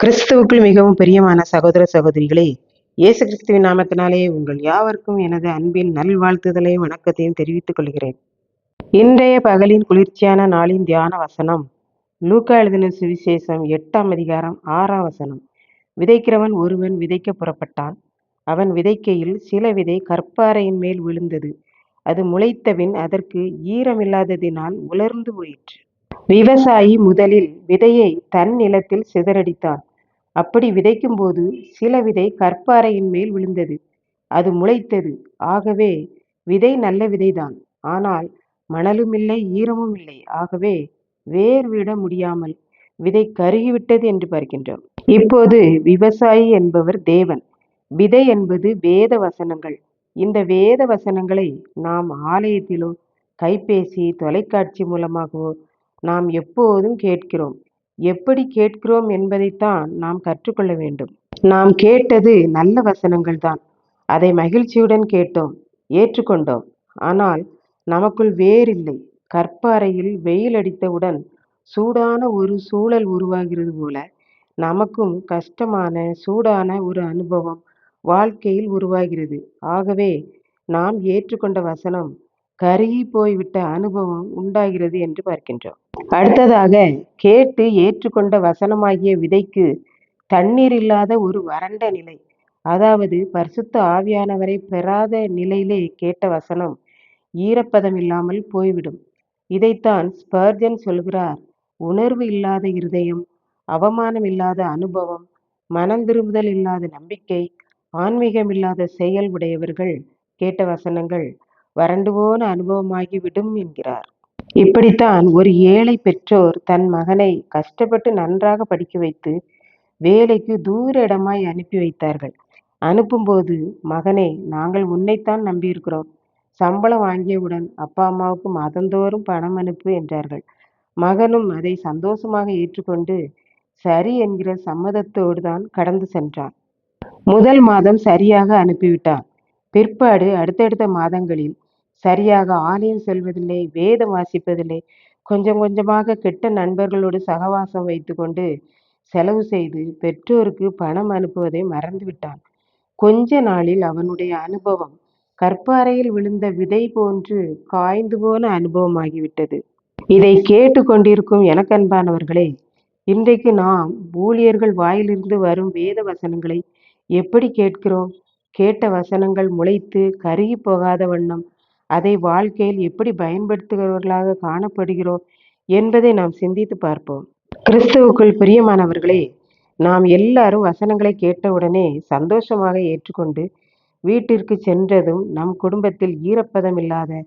கிறிஸ்துவுக்குள் மிகவும் பிரியமான சகோதர சகோதரிகளே, இயேசு கிறிஸ்துவின் நாமத்தினாலே உங்கள் யாவருக்கும் எனது அன்பின் நல்வாழ்த்துதலையும் வணக்கத்தையும் தெரிவித்துக் கொள்கிறேன். இன்றைய பகலின் குளிர்ச்சியான நாளின் தியான வசனம் லூக்கா எழுதின சுவிசேஷம் 8ஆம் அதிகாரம் 6ஆம் வசனம். விதைக்கிறவன் ஒருவன் விதைக்க புறப்பட்டான். அவன் விதைக்கையில் சில விதை கற்பாறையின் மேல் விழுந்தது. அது முளைத்தபின் அதற்கு ஈரமில்லாததினால் உலர்ந்து போயிற்று. விவசாயி முதலில் விதையை தன் நிலத்தில் சிதறடித்தான். அப்படி விதைக்கும்போது சில விதை கற்பாறையின் மேல் விழுந்தது. அது முளைத்தது. ஆகவே விதை நல்ல விதைதான். ஆனால் மணலும் இல்லை, ஈரமும் இல்லை. ஆகவே வேர் விட முடியாமல் விதை கருகிவிட்டது என்று பார்க்கின்றோம். இப்போது விவசாயி என்பவர் தேவன். விதை என்பது வேத வசனங்கள். இந்த வேத வசனங்களை நாம் ஆலயத்திலோ கைபேசி தொலைக்காட்சி மூலமாகவோ நாம் எப்போதும் கேட்கிறோம். எப்படி கேட்கிறோம் என்பதைத்தான் நாம் கற்றுக்கொள்ள வேண்டும். நாம் கேட்டது நல்ல வசனங்கள் தான். அதை மகிழ்ச்சியுடன் கேட்டோம், ஏற்றுக்கொண்டோம். ஆனால் நமக்குள் வேறில்லை. கற்பாறையில் வெயில் அடித்தவுடன் சூடான ஒரு சூழல் உருவாகிறது போல நமக்கும் கஷ்டமான சூடான ஒரு அனுபவம் வாழ்க்கையில் உருவாகிறது. ஆகவே நாம் ஏற்றுக்கொண்ட வசனம் கருகி போய்விட்ட அனுபவம் உண்டாகிறது என்று பார்க்கின்றோம். அடுத்ததாக கேட்டு ஏற்றுக்கொண்ட வசனமாகிய விதைக்கு தண்ணீர் இல்லாத ஒரு வறண்ட நிலை, அதாவது பரிசுத்த ஆவியானவரை பெறாத நிலையிலே கேட்ட வசனம் ஈரப்பதம் இல்லாமல் போய்விடும். இதைத்தான் ஸ்பர்ஜன் சொல்கிறார். உணர்வு இல்லாத இருதயம், அவமானம் இல்லாத அனுபவம், மனந்திரும்புதல் இல்லாத நம்பிக்கை, ஆன்மீகம் இல்லாத செயல் உடையவர்கள் கேட்ட வசனங்கள் வறண்டு போன அனுபவமாகி விடும் என்கிறார். இப்படித்தான் ஒரு ஏழை பெற்றோர் தன் மகனை கஷ்டப்பட்டு நன்றாக படிக்க வைத்து வேலைக்கு தூர இடமாய் அனுப்பி வைத்தார்கள். அனுப்பும்போது, மகனே, நாங்கள் உன்னைத்தான் நம்பியிருக்கிறோம். சம்பளம் வாங்கியவுடன் அப்பா அம்மாவுக்கு மாதந்தோறும் பணம் அனுப்பு என்றார்கள். மகனும் அதை சந்தோஷமாக ஏற்றுக்கொண்டு சரி என்கிற சம்மதத்தோடு தான் கடந்து சென்றான். முதல் மாதம் சரியாக அனுப்பிவிட்டான். பிற்பாடு அடுத்தடுத்த மாதங்களில் சரியாக ஆலயம் செல்வதில்லை, வேதம் வாசிப்பதில்லை. கொஞ்சம் கொஞ்சமாக கெட்ட நண்பர்களோடு சகவாசம் வைத்துக்கொண்டு செலவு செய்து பெற்றோருக்கு பணம் அனுப்புவதை மறந்துவிட்டான். கொஞ்ச நாளில் அவனுடைய அனுபவம் கற்பாறையில் விழுந்த விதை போன்று காய்ந்து போன அனுபவமாகிவிட்டது. இதை கேட்டு கொண்டிருக்கும் எனக்கன்பானவர்களே, இன்றைக்கு நாம் ஊழியர்கள் வாயிலிருந்து வரும் வேத வசனங்களை எப்படி கேட்கிறோம்? கேட்ட வசனங்கள் முளைத்து கருகி போகாத வண்ணம் அதை வாழ்க்கையில் எப்படி பயன்படுத்துகிறவர்களாக காணப்படுகிறோம் என்பதை நாம் சிந்தித்து பார்ப்போம். கிறிஸ்துவுக்குள் பிரியமானவர்களே, நாம் எல்லாரும் வசனங்களை கேட்டவுடனே சந்தோஷமாக ஏற்றுக்கொண்டு வீட்டிற்கு சென்றதும் நம் குடும்பத்தில் ஈரப்பதம் இல்லாத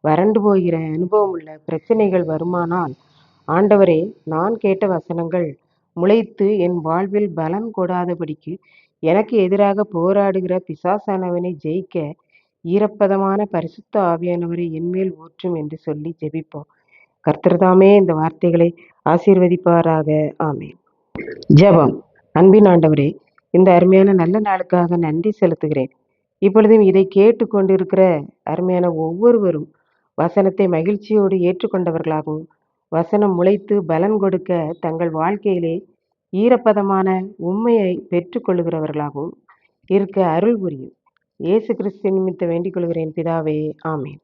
வறண்டு போகிற அனுபவம் உள்ள பிரச்சனைகள் வருமானால், ஆண்டவரே, நான் கேட்ட வசனங்கள் முளைத்து என் வாழ்வில் பலன் கொடாதபடிக்கு எனக்கு எதிராக போராடுகிற பிசாசானவனை ஜெயிக்க ஈரப்பதமான பரிசுத்த ஆவியானவரை என்மேல் ஊற்றும் என்று சொல்லி ஜெபிப்போம். கர்த்தர்தாமே இந்த வார்த்தைகளை ஆசீர்வதிப்பாராக. ஆமென். ஜெபம். அன்பின் ஆண்டவரே, இந்த அருமையான நல்ல நாளுக்காக நன்றி செலுத்துகிறேன். இப்பொழுதும் இதை கேட்டுக்கொண்டிருக்கிற அருமையான ஒவ்வொருவரும் வசனத்தை மகிழ்ச்சியோடு ஏற்றுக்கொண்டவர்களாகவும் வசனம் முளைத்து பலன் கொடுக்க தங்கள் வாழ்க்கையிலே ஈரப்பதமான உண்மையை பெற்றுக்கொள்ளுகிறவர்களாகவும் இருக்க அருள் புரியும். இயேசு கிறிஸ்து நிமித்த வேண்டிக் கொள்கிறேன் பிதாவே. ஆமென்.